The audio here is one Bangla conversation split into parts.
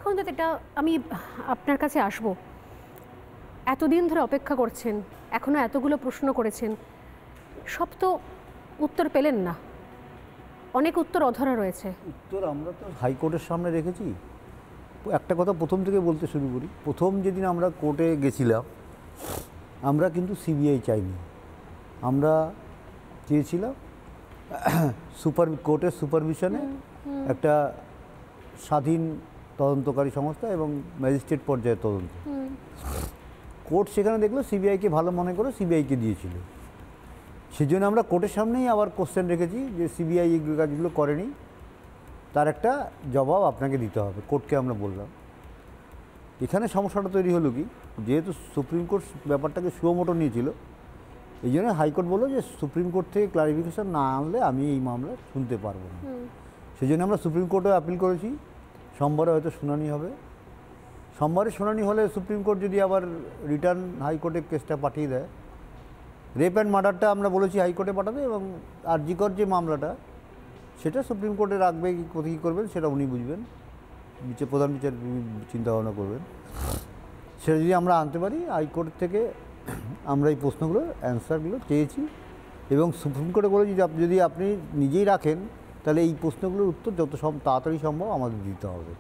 এখন তো এটা আমি আপনার কাছে আসব, এতদিন ধরে অপেক্ষা করছেন, এখনো এতগুলো প্রশ্ন করেছেন, সব তো উত্তর পেলেন না, অনেক উত্তর অধরা রয়েছে। উত্তর আমরা তো হাইকোর্টের সামনে রেখেছি। একটা কথা প্রথম থেকে বলতে শুরু করি, প্রথম যেদিন আমরা কোর্টে গেছিলাম আমরা কিন্তু সিবিআই চাইনি, আমরা চেয়েছিলাম কোর্টের সুপারভিশনে একটা স্বাধীন তদন্তকারী সংস্থা এবং ম্যাজিস্ট্রেট পর্যায়ের তদন্ত। কোর্ট সেখানে দেখলো সিবিআইকে ভালো মনে করে সিবিআইকে দিয়েছিল, সেই জন্য আমরা কোর্টের সামনেই আবার কোশ্চেন রেখেছি যে সিবিআই এই কাজগুলো করেনি, তার একটা জবাব আপনাকে দিতে হবে, কোর্টকে আমরা বললাম। এখানে সমস্যাটা তৈরি হলো কি, যেহেতু সুপ্রিম কোর্ট ব্যাপারটাকে সুমোটো নিয়েছিল, এই জন্য হাইকোর্ট বললো যে সুপ্রিম কোর্ট থেকে ক্লারিফিকেশন না আনলে আমি এই মামলা শুনতে পারবো না। সেই জন্য আমরা সুপ্রিম কোর্টে আপিল করেছি, সোমবারে হয়তো শুনানি হবে। সোমবারে শুনানি হলে সুপ্রিম কোর্ট যদি আবার রিটার্ন হাইকোর্টে কেসটা পাঠিয়ে দেয়, রেপ অ্যান্ড মার্ডারটা আমরা বলেছি হাইকোর্টে পাঠাবে, এবং আরজিকর যে মামলাটা সেটা সুপ্রিম কোর্টে রাখবে, কী করবেন সেটা উনি বুঝবেন, প্রধান বিচারপতি চিন্তাভাবনা করবেন। সেটা যদি আমরা আনতে পারি, হাইকোর্ট থেকে আমরা এই প্রশ্নগুলো অ্যান্সারগুলো চেয়েছি, এবং সুপ্রিম কোর্টে বলেছি যদি আপনি নিজেই রাখেন তাহলে এই প্রশ্নগুলোর উত্তর যত তাড়াতাড়ি সম্ভব আমাদের দিতে হবে,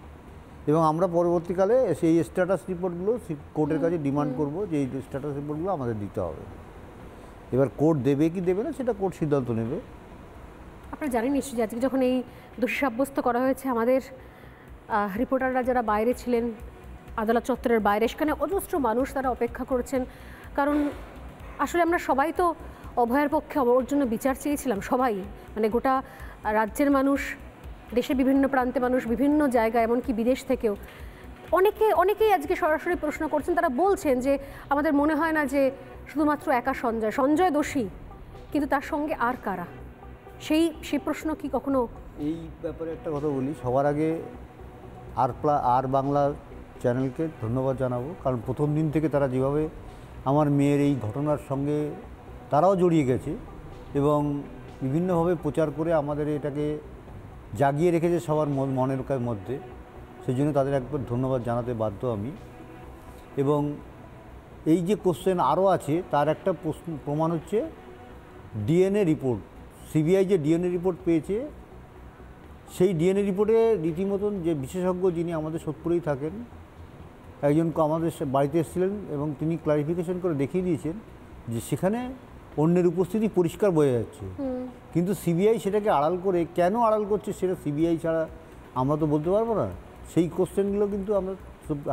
এবং আমরা পরবর্তীকালে সেই স্ট্যাটাস রিপোর্টগুলো কোর্টের কাছে ডিমান্ড করব যে এই স্ট্যাটাস রিপোর্টগুলো আমাদের দিতে হবে। এবার কোর্ট দেবে কি দেবে না সেটা কোর্ট সিদ্ধান্ত নেবে। আপনারা জানেন নিশ্চয়ই যে আজকে যখন এই দোষী সাব্যস্ত করা হয়েছে, আমাদের রিপোর্টাররা যারা বাইরে ছিলেন, আদালত চত্বরের বাইরে, সেখানে অজস্র মানুষ তারা অপেক্ষা করছেন, কারণ আসলে আমরা সবাই তো অভয়ের পক্ষে ওর জন্য বিচার চেয়েছিলাম, সবাই, মানে গোটা রাজ্যের মানুষ, দেশের বিভিন্ন প্রান্তে মানুষ, বিভিন্ন জায়গায়, এমনকি বিদেশ থেকেও অনেকেই আজকে সরাসরি প্রশ্ন করছেন। তারা বলছেন যে আমাদের মনে হয় না যে শুধুমাত্র একা সঞ্জয় দোষী, কিন্তু তার সঙ্গে আর কারা, সেই প্রশ্ন কি কখনো? এই ব্যাপারে একটা কথা বলি, সবার আগে আর বাংলা চ্যানেলকে ধন্যবাদ জানাবো, কারণ প্রথম দিন থেকে তারা যেভাবে আমার মেয়ের এই ঘটনার সঙ্গে তারাও জড়িয়ে গেছে এবং বিভিন্নভাবে প্রচার করে আমাদের এটাকে জাগিয়ে রেখেছে সবার মনের মধ্যে, সেই জন্য তাদের একবার ধন্যবাদ জানাতে বাধ্য আমি। এবং এই যে কোশ্চেন আরও আছে তার একটা প্রমাণ হচ্ছে ডিএনএ রিপোর্ট। সিবিআই যে ডিএনএ রিপোর্ট পেয়েছে, সেই ডিএনএ রিপোর্টে রীতিমতন যে বিশেষজ্ঞ যিনি আমাদের সোদপুরেই থাকেন, একজন আমাদের বাড়িতে এসেছিলেন এবং তিনি ক্লারিফিকেশন করে দেখিয়ে দিয়েছেন যে সেখানে অন্যের উপস্থিতি পরিষ্কার বোঝা যাচ্ছে, কিন্তু সিবিআই সেটাকে আড়াল করে, কেন আড়াল করছে সেটা সিবিআই ছাড়া আমরা তো বলতে পারবো না। সেই কোশ্চেনগুলো কিন্তু আমরা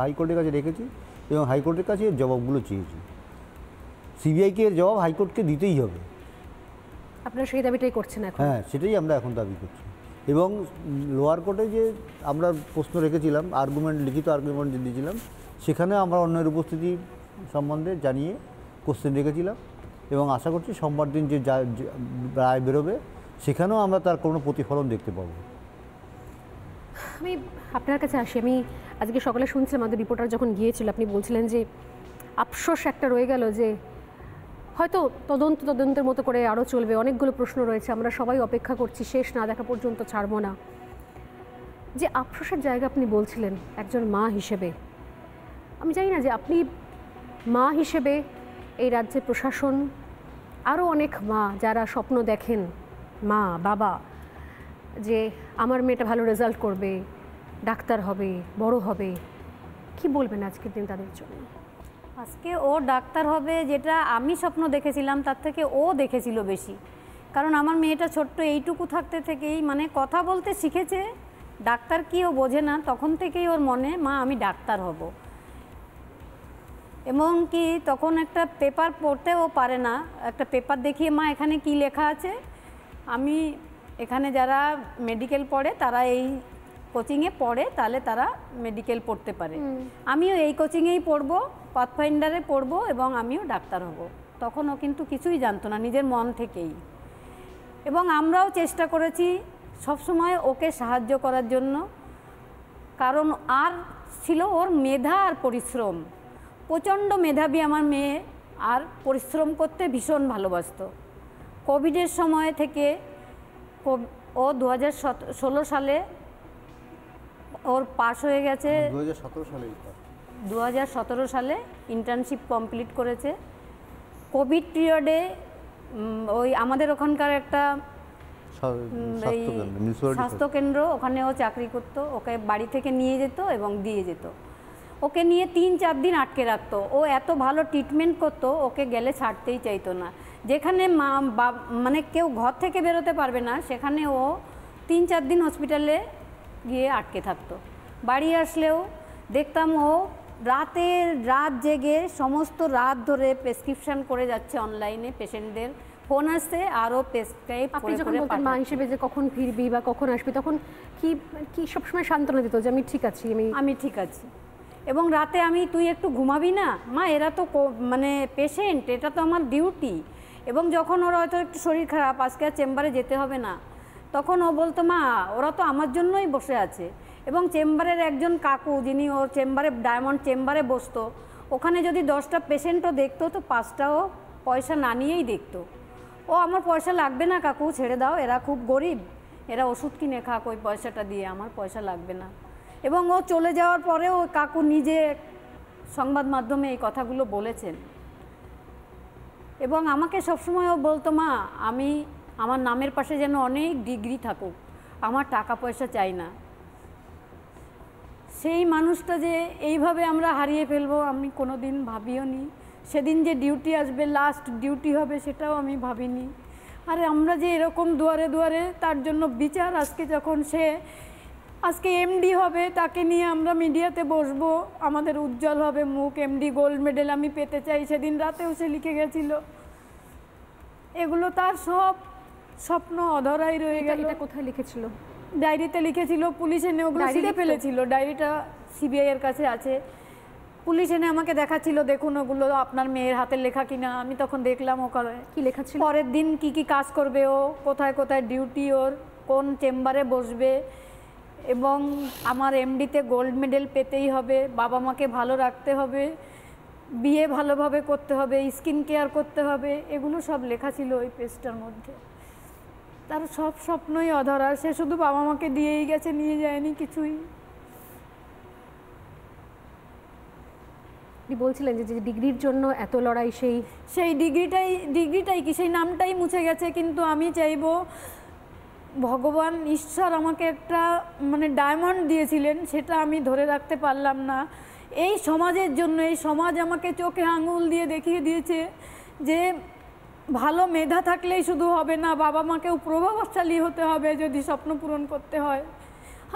হাইকোর্টের কাছে রেখেছি এবং হাইকোর্টের কাছে জবাবগুলো চেয়েছি। সিবিআইকে এর জবাব হাইকোর্টকে দিতেই হবে। আপনারা সেই দাবিটাই করছেন এখন? হ্যাঁ, সেটাই আমরা এখন দাবি করছি। এবং লোয়ার কোর্টে যে আমরা প্রশ্ন রেখেছিলাম, লিখিত আর্গুমেন্ট দিয়েছিলাম, সেখানে আমরা অন্যের উপস্থিতি সম্বন্ধে জানিয়ে কোশ্চেন রেখেছিলাম এবং আশা করছি সোমবার দিন যে রায় বেরোবে সেখানেও আমরা তার কোনো প্রতিফলন দেখতে পাবো। আমি আপনার কাছে আসি, আমি আজকে সকালে শুনছিলাম আমাদের রিপোর্টার যখন গিয়েছিল, আপনি বলছিলেন যে আফসোস একটা রয়ে গেল যে হয়তো তদন্তের মতো করে আরও চলবে, অনেকগুলো প্রশ্ন রয়েছে, আমরা সবাই অপেক্ষা করছি, শেষ না দেখা পর্যন্ত ছাড়বো না। যে আফসোসের জায়গা আপনি বলছিলেন একজন মা হিসেবে, আমি জানি না যে আপনি মা হিসেবে এই রাজ্যের প্রশাসন, আরও অনেক মা যারা স্বপ্ন দেখেন, মা বাবা, যে আমার মেয়েটা ভালো রেজাল্ট করবে, ডাক্তার হবে, বড় হবে, কি বলবেন আজকের দিন তাদের জন্য? আজকে ও ডাক্তার হবে যেটা আমি স্বপ্ন দেখেছিলাম তার থেকে ও দেখেছিল বেশি, কারণ আমার মেয়েটা ছোট্ট এইটুকু থাকতে থেকেই মানে কথা বলতে শিখেছে, ডাক্তার কি ও বোঝে না, তখন থেকেই ওর মনে মা আমি ডাক্তার হব। এমনকি তখন একটা পেপার পড়তেও পারে না, একটা পেপার দেখিয়ে মা এখানে কি লেখা আছে, আমি এখানে যারা মেডিকেল পড়ে তারা এই কোচিংয়ে পড়ে তাহলে তারা মেডিকেল পড়তে পারে, আমিও এই কোচিংয়েই পড়বো, পাথফাইন্ডারে পড়বো এবং আমিও ডাক্তার হব। তখন ও কিন্তু কিছুই জানতো না, নিজের মন থেকেই। এবং আমরাও চেষ্টা করেছি সবসময় ওকে সাহায্য করার জন্য, কারণ আর ছিল ওর মেধা আর পরিশ্রম, প্রচণ্ড মেধাবী আমার মেয়ে, আর পরিশ্রম করতে ভীষণ ভালোবাসতো। কোভিডের সময় থেকে ও 2016 সালে ওর পাস হয়ে গেছে 2017 সালেই পাস। 2017 সালে ইন্টার্নশিপ কমপ্লিট করেছে। কোভিড পিরিয়ডে ওই আমাদের ওখানকার একটা এই স্বাস্থ্যকেন্দ্র, ওখানে ও চাকরি করতো, ওকে বাড়ি থেকে নিয়ে যেত এবং দিয়ে যেত। ওকে নিয়ে 3-4 দিন আটকে রাখতো। ও এত ভালো ট্রিটমেন্ট করতো, ওকে গেলে ছাড়তেই চাইতো না। যেখানে মানে কেউ ঘর থেকে বেরোতে পারবে না, সেখানে ও 3-4 দিন হসপিটালে গিয়ে আটকে থাকতো। বাড়ি আসলেও দেখতাম ও রাত জেগে সমস্ত রাত ধরে প্রেসক্রিপশন করে যাচ্ছে অনলাইনে। পেশেন্টদের ফোন আসছে আর ও প্রেসক্রাইব আপনি যখন বলতেন মা হিসেবে যে কখন ফিরবি বা কখন আসবি, তখন কি কি সবসময় সান্ত্বনা দিত যে আমি ঠিক আছি, আমি ঠিক আছি। এবং রাতে তুই একটু ঘুমাবি না মা, এরা তো মানে পেশেন্ট, এটা তো আমার ডিউটি। এবং যখন ওর হয়তো একটু শরীর খারাপ, আজকে আর চেম্বারে যেতে হবে না, তখন ও বলতো মা ওরা তো আমার জন্যই বসে আছে। এবং চেম্বারের একজন কাকু, যিনি ওর চেম্বারে ডায়মন্ড চেম্বারে বসতো, ওখানে যদি 10টা পেশেন্টও দেখতো তো 5টাও পয়সা না নিয়েই দেখতো। ও আমার পয়সা লাগবে না কাকু, ছেড়ে দাও, এরা খুব গরিব, এরা ওষুধ কিনে খাক ওই পয়সাটা দিয়ে, আমার পয়সা লাগবে না। এবং ও চলে যাওয়ার পরেও কাকু নিজে সংবাদ মাধ্যমে এই কথাগুলো বলেছেন। এবং আমাকে সবসময় ও বলতো মা আমার নামের পাশে যেন অনেক ডিগ্রি থাকুক, আমার টাকা পয়সা চাই না। সেই মানুষটা যে এইভাবে আমরা হারিয়ে ফেলবো আমি কোনো দিন ভাবিও নি। সেদিন যে ডিউটি আসবে, লাস্ট ডিউটি হবে, সেটাও আমি ভাবিনি। আরে আমরা যে এরকম দুয়ারে দুয়ারে তার জন্য বিচার, আজকে এমডি হবে, তাকে নিয়ে আমরা মিডিয়াতে বসবো, আমাদের উজ্জ্বল হবে মুখ, এমডি গোল্ড মেডেল আমি পেতে চাই, সেদিন রাতেও সে লিখে গেছিল। এগুলো তার সব স্বপ্ন অধরাই রয়ে গেল। এটা কোথায় লিখেছিল? ডায়েরিতে লিখেছিল। পুলিশ এনে ওগুলো ছিঁড়ে ফেলেছিল। ডায়েরিটা সিবিআই এর কাছে আছে। পুলিশ এনে আমাকে দেখাচ্ছিল, দেখুন ওগুলো আপনার মেয়ের হাতের লেখা কিনা। আমি তখন দেখলাম ওখানে কি লেখা ছিল, পরের দিন কি কি কাজ করবে ও, কোথায় কোথায় ডিউটি ওর, কোন চেম্বারে বসবে, এবং আমার এমডিতে গোল্ড মেডেল পেতেই হবে, বাবা মাকে ভালো রাখতে হবে, বিয়ে ভালোভাবে করতে হবে, স্কিন কেয়ার করতে হবে, এগুলো সব লেখা ছিল ওই পেজটার মধ্যে। তার সব স্বপ্নই অধরা। সে শুধু বাবা মাকে দিয়েই গেছে, নিয়ে যায়নি কিছুই। আপনি বলছিলেন যে ডিগ্রির জন্য এত লড়াই, সেই ডিগ্রিটাই কি, সেই নামটাই মুছে গেছে। কিন্তু আমি চাইবো ভগবান ঈশ্বর আমাকে একটা মানে ডায়মন্ড দিয়েছিলেন, সেটা আমি ধরে রাখতে পারলাম না এই সমাজের জন্য। এই সমাজ আমাকে চোখে আঙুল দিয়ে দেখিয়ে দিয়েছে যে ভালো মেধা থাকলেই শুধু হবে না, বাবা মাকেও প্রভাবশালী হতে হবে যদি স্বপ্ন পূরণ করতে হয়।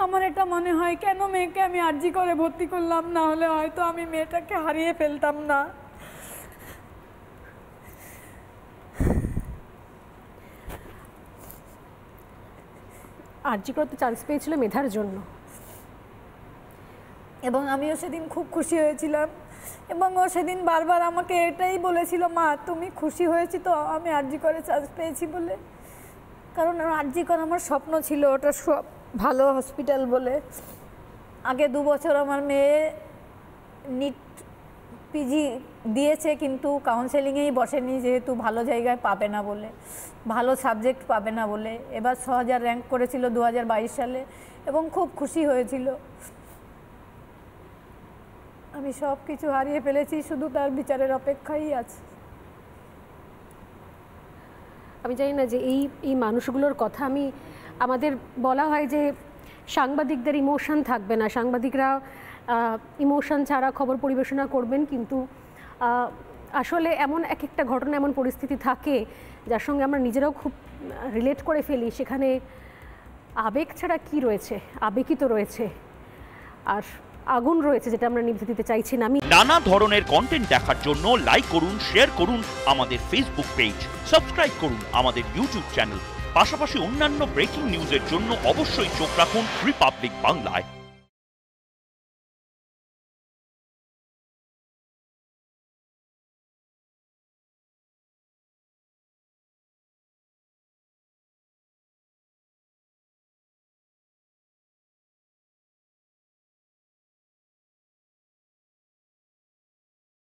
আমার এটা মনে হয় কেন মেয়েকে আমি আরজি করে ভর্তি করলাম, না হলে হয়তো আমি মেয়েটাকে হারিয়ে ফেলতাম না। আরজি করতে চান্স পেয়েছিল মেধার জন্য, এবং আমিও সেদিন খুব খুশি হয়েছিলাম। এবং ও সেদিন বারবার আমাকে এটাই বলেছিল, মা তুমি খুশি হয়েছি তো আমি আরজি করে চান্স পেয়েছি বলে। কারণ আরজি করা আমার স্বপ্ন ছিল, ওটা ভালো হসপিটাল বলে। আগে 2 বছর আমার মেয়ে নিট পিজি দিয়েছে, কিন্তু কাউন্সেলিংয়েই বসেনি, যেহেতু ভালো জায়গায় পাবে না বলে, ভালো সাবজেক্ট পাবে না বলে। এবার 6000 র্যাঙ্ক করেছিল 2022 সালে এবং খুব খুশি হয়েছিল। আমি সব কিছু হারিয়ে ফেলেছি, শুধু তার বিচারের অপেক্ষাই আছে। আমি জানি না যে এই মানুষগুলোর কথা আমাদের বলা হয় যে সাংবাদিকদের ইমোশন থাকবে না, সাংবাদিকরা ইমোশন ছাড়া খবর পরিবেশনা করবেন, কিন্তু আসলে এমন একটা ঘটনা, এমন পরিস্থিতি থাকে যার সঙ্গে আমরা নিজেরাও খুব রিলেট করে ফেলি। সেখানে আবেগ ছাড়া কি রয়েছে? আবেগই তো রয়েছে, আর আগুন রয়েছে, যেটা আমরা নিভে দিতে চাইছি না। নানা ধরনের কন্টেন্ট দেখার জন্য লাইক করুন, শেয়ার করুন আমাদের ফেসবুক পেজ, সাবস্ক্রাইব করুন আমাদের ইউটিউব চ্যানেল। পাশাপাশি অন্যান্য ব্রেকিং নিউজের জন্য অবশ্যই চোখ রাখুন রিপাবলিক বাংলায়।